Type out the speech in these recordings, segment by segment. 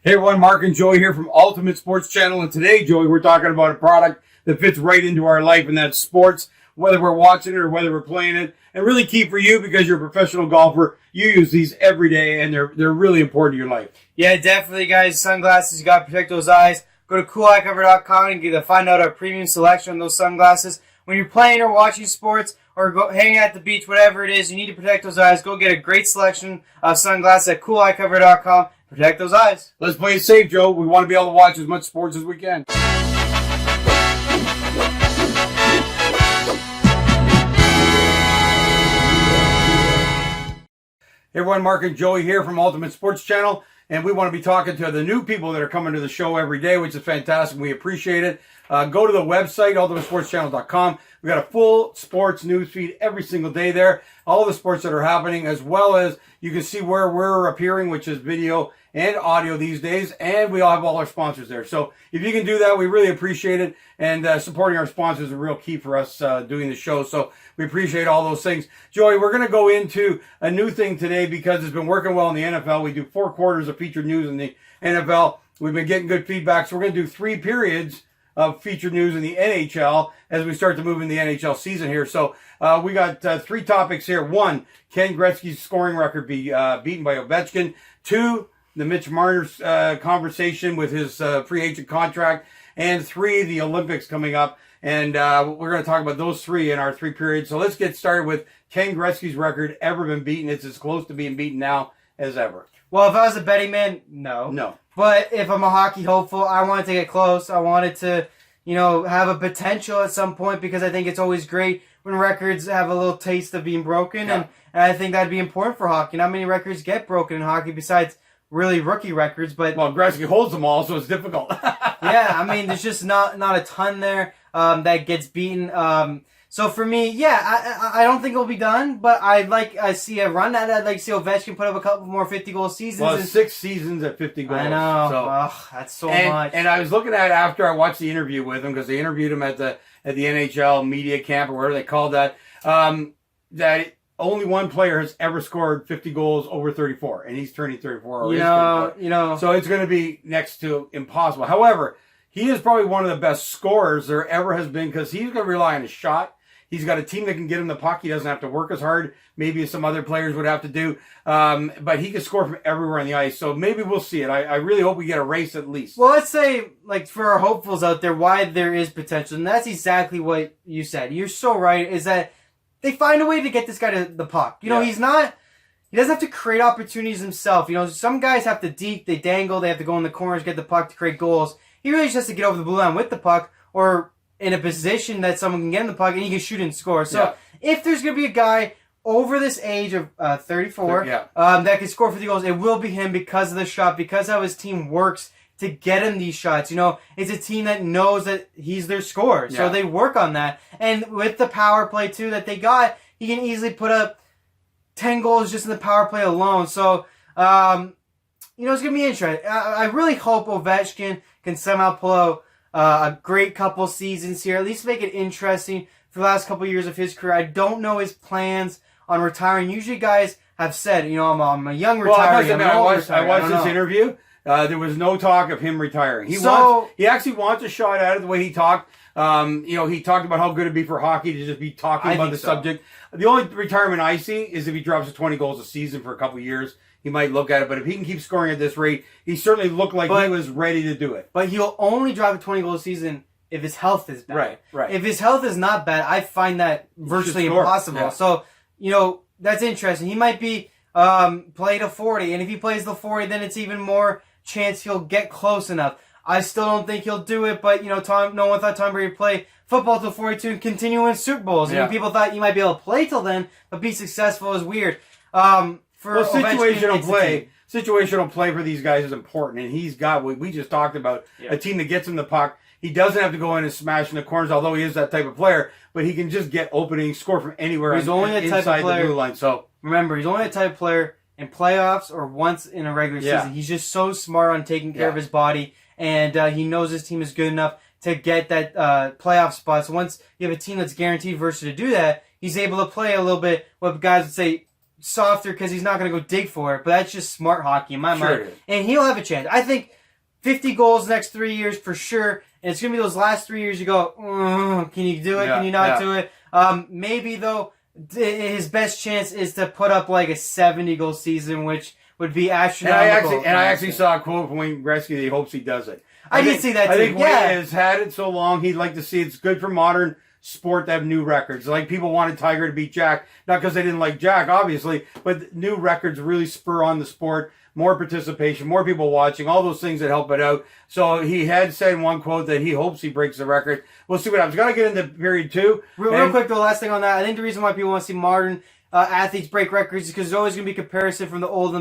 Hey everyone, Mark and Joey here from Ultimate Sports Channel, and today, Joey, we're talking about a product that fits right into our life, and that's sports, whether we're watching it or whether we're playing it, and really key for you because you're a professional golfer. You use these every day, and they're really important to your life. Yeah, definitely, guys. Sunglasses, you got to protect those eyes. Go to CoolEyeCover.com and find out our premium selection of those sunglasses. When you're playing or watching sports or hanging at the beach, whatever it is, you need to protect those eyes. Go get a great selection of sunglasses at CoolEyeCover.com. Protect those eyes. Let's play it safe, Joe. We want to be able to watch as much sports as we can. Hey everyone, Mark and Joey here from Ultimate Sports Channel, and we want to be talking to the new people that are coming to the show every day, which is fantastic. We appreciate it. Go to the website, ultimatesportschannel.com. We got a full sports news feed every single day there. All the sports that are happening, as well as you can see where we're appearing, which is video and audio these days, and we all have all our sponsors there. So if you can do that, we really appreciate it, and supporting our sponsors is a real key for us doing the show. So we appreciate all those things. Joey, we're going to go into a new thing today because it's been working well in the NFL. We do 4 quarters of featured news in the NFL. We've been getting good feedback, so we're going to do 3 periods of featured news in the NHL as we start to move in the NHL season here. So we got 3 topics here. 1, Ken Gretzky's scoring record be beaten by Ovechkin. 2, the Mitch Marner's conversation with his free agent contract. And 3, the Olympics coming up. And we're going to talk about those 3 in our 3 periods. So let's get started with Ken Gretzky's record ever been beaten. It's as close to being beaten now as ever. Well, if I was a betting man, no. No. But if I'm a hockey hopeful, I want it to get close. I want it to, have a potential at some point because I think it's always great when records have a little taste of being broken. Yeah. And I think that'd be important for hockey. Not many records get broken in hockey besides really rookie records. But well, Gretzky holds them all, so it's difficult. Yeah, I mean, there's just not a ton there that gets beaten. So for me, yeah, I don't think it'll be done, but I see a run at it. I'd like to see Ovechkin put up a couple more 50-goal seasons. Well, 6 seasons at 50 goals. I know. So, that's so much. And I was looking at it after I watched the interview with him because they interviewed him at the NHL media camp or whatever they called that. That only one player has ever scored 50 goals over 34, and he's turning 34. So it's going to be next to impossible. However, he is probably one of the best scorers there ever has been because he's going to rely on his shot. He's got a team that can get him the puck. He doesn't have to work as hard maybe as some other players would have to do. But he can score from everywhere on the ice. So maybe we'll see it. I really hope we get a race at least. Well, let's say, for our hopefuls out there, why there is potential. And that's exactly what you said. You're so right, is that they find a way to get this guy to the puck. He doesn't have to create opportunities himself. Some guys have to deke, they dangle, they have to go in the corners, get the puck to create goals. He really just has to get over the blue line with the puck or in a position that someone can get in the puck and he can shoot and score. So if there's going to be a guy over this age of 34 that can score 50 goals, it will be him because of the shot, because how his team works to get him these shots. It's a team that knows that he's their scorer. So they work on that. And with the power play, too, that they got, he can easily put up 10 goals just in the power play alone. So, it's going to be interesting. I really hope Ovechkin can somehow pull out a great couple seasons here, at least make it interesting for the last couple years of his career. I don't know his plans on retiring. Usually guys have said, I'm a young retiree. I watched this interview. There was no talk of him retiring. He actually wants a shot at it the way he talked. He talked about how good it'd be for hockey to just be talking about the subject. The only retirement I see is if he drops to 20 goals a season for a couple of years. He might look at it, but if he can keep scoring at this rate, he certainly looked like he was ready to do it. But he'll only drive a 20-goal season if his health is bad. Right. If his health is not bad, I find that virtually impossible. Yeah. So, that's interesting. He might be play to 40, and if he plays the 40, then it's even more chance he'll get close enough. I still don't think he'll do it, but, no one thought Tom Brady would play football till 42 and continue in Super Bowls. Yeah. People thought he might be able to play till then, but be successful is weird. Situational play for these guys is important, and he's got what we just talked about, a team that gets him the puck. He doesn't have to go in and smash in the corners, although he is that type of player, but he can just get openings, score from anywhere inside the blue line. So remember, he's only a type of player in playoffs or once in a regular season. He's just so smart on taking care of his body, and he knows his team is good enough to get that playoff spot. So once you have a team that's guaranteed versus to do that, he's able to play a little bit what guys would say softer because he's not going to go dig for it, but that's just smart hockey in my Sure mind. it is. And he'll have a chance. I think 50 goals next 3 years for sure. And it's going to be those last 3 years you go, can you do it? Yeah, Can you not yeah. do it? Maybe, though, his best chance is to put up like a 70-goal season, which would be astronomical. And I actually saw a quote from Wayne Gretzky that he hopes he does it. I did see that, I too. think Wayne Yeah. has had it so long, he'd like to see it's good for modern sport to have new records. Like people wanted Tiger to beat Jack, not because they didn't like Jack, obviously, but new records really spur on the sport, more participation, more people watching, all those things that help it out. So he had said in one quote that he hopes he breaks the record. We'll see what happens. Got to get into period 2. Real quick, though, last thing on that. I think the reason why people want to see modern athletes break records is because there's always going to be comparison from the old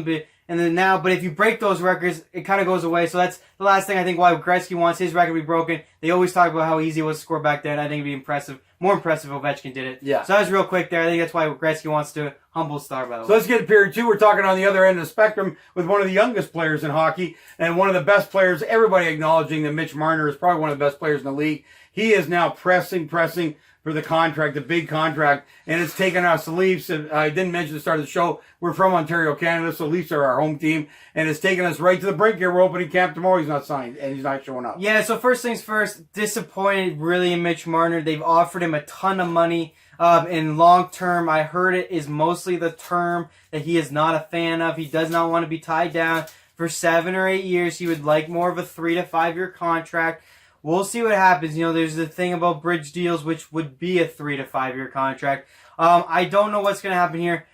and then now. But if you break those records, it kind of goes away. So that's the last thing I think why Gretzky wants his record to be broken. They always talk about how easy it was to score back then. I think it'd be impressive. More impressive if Ovechkin did it. Yeah. So that was real quick there. I think that's why Gretzky wants to humble Star, by the way. So let's get to period 2. We're talking on the other end of the spectrum with one of the youngest players in hockey and one of the best players. Everybody acknowledging that Mitch Marner is probably one of the best players in the league. He is now pressing for the contract, the big contract, and it's taken us the Leafs. I didn't mention at the start of the show, we're from Ontario, Canada, so Leafs are our home team, and it's taken us right to the brink here. We're opening camp tomorrow. He's not signed, and he's not showing up. Yeah, so first things first, disappointed really in Mitch Marner. They've offered him a ton of money. In long term, I heard it is mostly the term that he is not a fan of. He does not want to be tied down for 7 or 8 years. He would like more of a 3 to 5 year contract. We'll see what happens. You know, there's the thing about bridge deals, which would be a 3 to 5 year contract. I don't know what's going to happen here.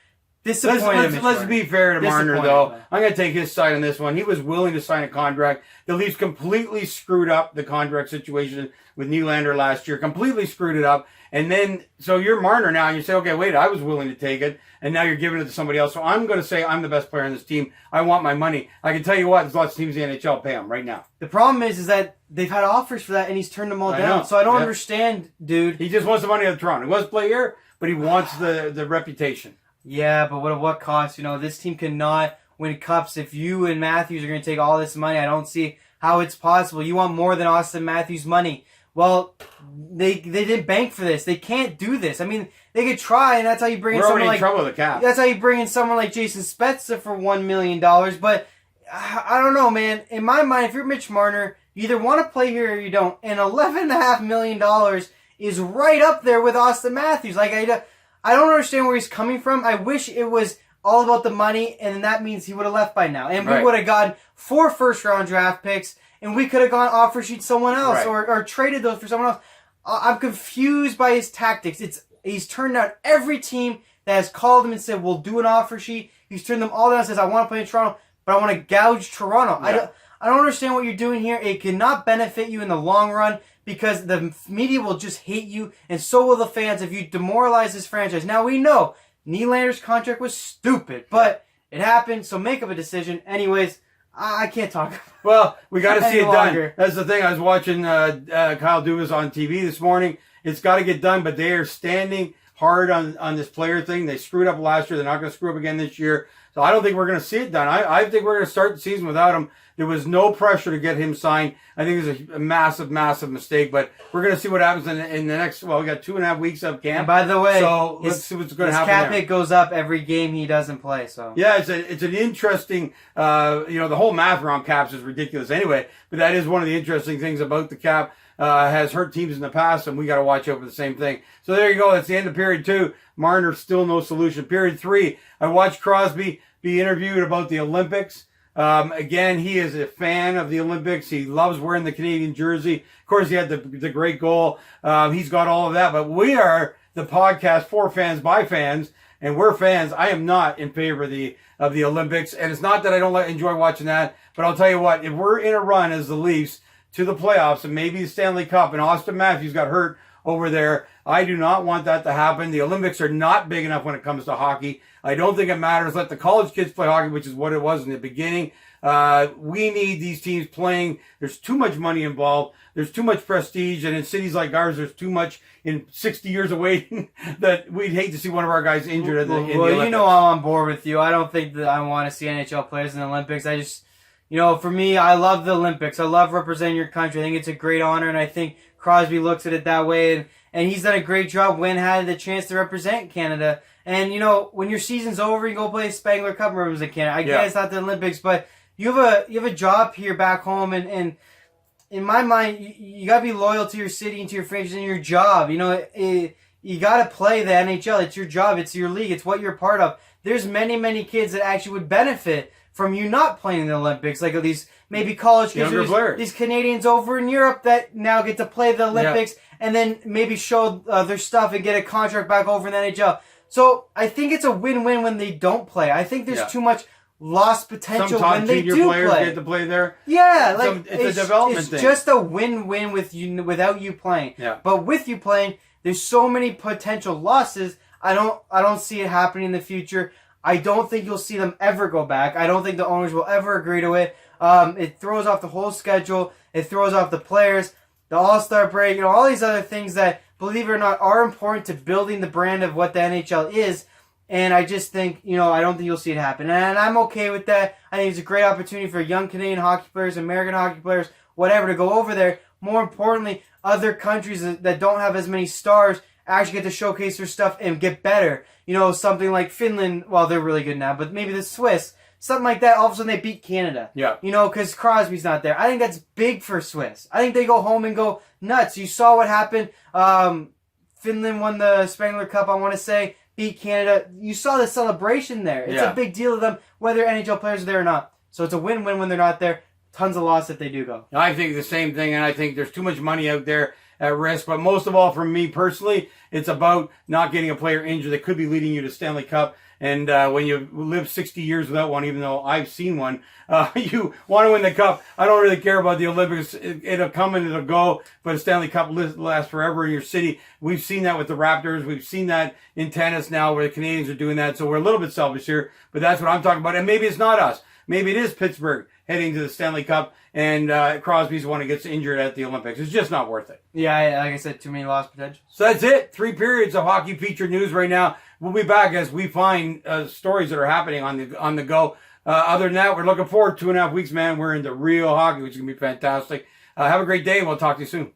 Disappointed. Let's be fair to Marner, Disappointed, though. man. I'm going to take his side on this one. He was willing to sign a contract. The Leafs completely screwed up the contract situation with Nylander last year. Completely screwed it up. And then, so you're Marner now, and you say, okay, wait, I was willing to take it, and now you're giving it to somebody else. So I'm going to say I'm the best player on this team. I want my money. I can tell you what, there's lots of teams in the NHL pay him right now. The problem is that they've had offers for that, and he's turned them all I down. know. So I don't Yep. understand, dude. He just wants the money out of Toronto. He wants to play here, but he wants the reputation. Yeah, but what cost? You know, this team cannot win cups if you and Matthews are going to take all this money. I don't see how it's possible. You want more than Austin Matthews' money. Well, they didn't bank for this. They can't do this. I mean, they could try, and that's how you bring in We're someone already in like trouble with the cap. that's how you bring in someone like Jason Spezza for $1 million. But I don't know, man. In my mind, if you're Mitch Marner, you either want to play here or you don't. And $11.5 million is right up there with Austin Matthews. Like I don't understand where he's coming from. I wish it was all about the money, and that means he would have left by now, and Right. we would have gotten 4 first-round draft picks. And we could have gone offer sheet someone else Right. or traded those for someone else. I'm confused by his tactics. He's turned down every team that has called him and said, we'll do an offer sheet. He's turned them all down and says, I want to play in Toronto, but I want to gouge Toronto. Yeah. I don't understand what you're doing here. It cannot benefit you in the long run because the media will just hate you, and so will the fans if you demoralize this franchise. Now, we know Nylander's contract was stupid, but it happened, so make up a decision. Anyways, I can't talk. Well, we got to see it Any done. longer. That's the thing. I was watching Kyle Dubas on TV this morning. It's got to get done, but they are standing hard on this player thing. They screwed up last year. They're not going to screw up again this year. So I don't think we're going to see it done. I think we're going to start the season without him. There was no pressure to get him signed. I think it was a massive, massive mistake. But we're going to see what happens in the next. Well, we got 2.5 weeks of camp. And by the way, so let's see what's going to his happen cap there. hit goes up every game he doesn't play. So Yeah, it's an interesting, the whole math around caps is ridiculous anyway, but that is one of the interesting things about the cap. Has hurt teams in the past, and we got to watch out for the same thing. So there you go. That's the end of period 2. Marner, still no solution. Period 3, I watched Crosby be interviewed about the Olympics. Again, he is a fan of the Olympics. He loves wearing the Canadian jersey. Of course, he had the great goal. He's got all of that, but we are the podcast for fans by fans, and we're fans. I am not in favor of the Olympics, and it's not that I don't enjoy watching that, but I'll tell you what, if we're in a run as the Leafs to the playoffs and maybe the Stanley Cup, and Austin Matthews got hurt over there, I do not want that to happen. The Olympics are not big enough when it comes to hockey. I don't think it matters. Let the college kids play hockey, which is what it was in the beginning. We need these teams playing. There's too much money involved. There's too much prestige. And in cities like ours, there's too much in 60 years of waiting that we'd hate to see one of our guys injured in the well, Olympics. you know I'm on board with you. I don't think that I want to see NHL players in the Olympics. For me, I love the Olympics. I love representing your country. I think it's a great honor, and I think Crosby looks at it that way, and he's done a great job when had the chance to represent Canada. And, when your season's over, you go play Spangler Cup and represent Canada. I get it's not the Olympics, but you have a job here back home, and in my mind, you got to be loyal to your city and to your franchise and your job. You got to play the NHL. It's your job. It's your league. It's what you're part of. There's many, many kids that actually would benefit from you not playing in the Olympics, like these maybe college kids, these Canadians over in Europe that now get to play the Olympics and then maybe show their stuff and get a contract back over in the NHL. So I think it's a win-win when they don't play. I think there's too much lost potential when they do play. Some top junior players get to play there. Yeah, it's a development thing. It's just a win-win without you playing. Yeah. But with you playing, there's so many potential losses. I don't see it happening in the future. I don't think you'll see them ever go back. I don't think the owners will ever agree to it. It throws off the whole schedule. It throws off the players, the All-Star break, all these other things that, believe it or not, are important to building the brand of what the NHL is. And I just think, I don't think you'll see it happen. And I'm okay with that. I think it's a great opportunity for young Canadian hockey players, American hockey players, whatever, to go over there. More importantly, other countries that don't have as many stars actually get to showcase their stuff and get better. Something like Finland, well, they're really good now, but maybe the Swiss, something like that, all of a sudden they beat Canada. Yeah. Because Crosby's not there. I think that's big for Swiss. I think they go home and go nuts. You saw what happened. Finland won the Spangler Cup, I want to say, beat Canada. You saw the celebration there. It's a big deal to them, whether NHL players are there or not. So it's a win-win when they're not there. Tons of loss if they do go. I think the same thing, and I think there's too much money out there at risk. But most of all, for me personally, it's about not getting a player injured that could be leading you to Stanley Cup. And when you live 60 years without one, even though I've seen one, you want to win the Cup. I don't really care about the Olympics. It'll come and it'll go, but a Stanley Cup lasts forever in your city. We've seen that with the Raptors. We've seen that in tennis now where the Canadians are doing that. So we're a little bit selfish here, but that's what I'm talking about. And maybe it's not us. Maybe it is Pittsburgh heading to the Stanley Cup, and Crosby's the one that gets injured at the Olympics. It's just not worth it. Yeah, like I said, too many lost potential. So that's it. 3 periods of hockey featured news right now. We'll be back as we find stories that are happening on the go. Other than that, we're looking forward to 2.5 weeks, man. We're into real hockey, which is going to be fantastic. Have a great day, and we'll talk to you soon.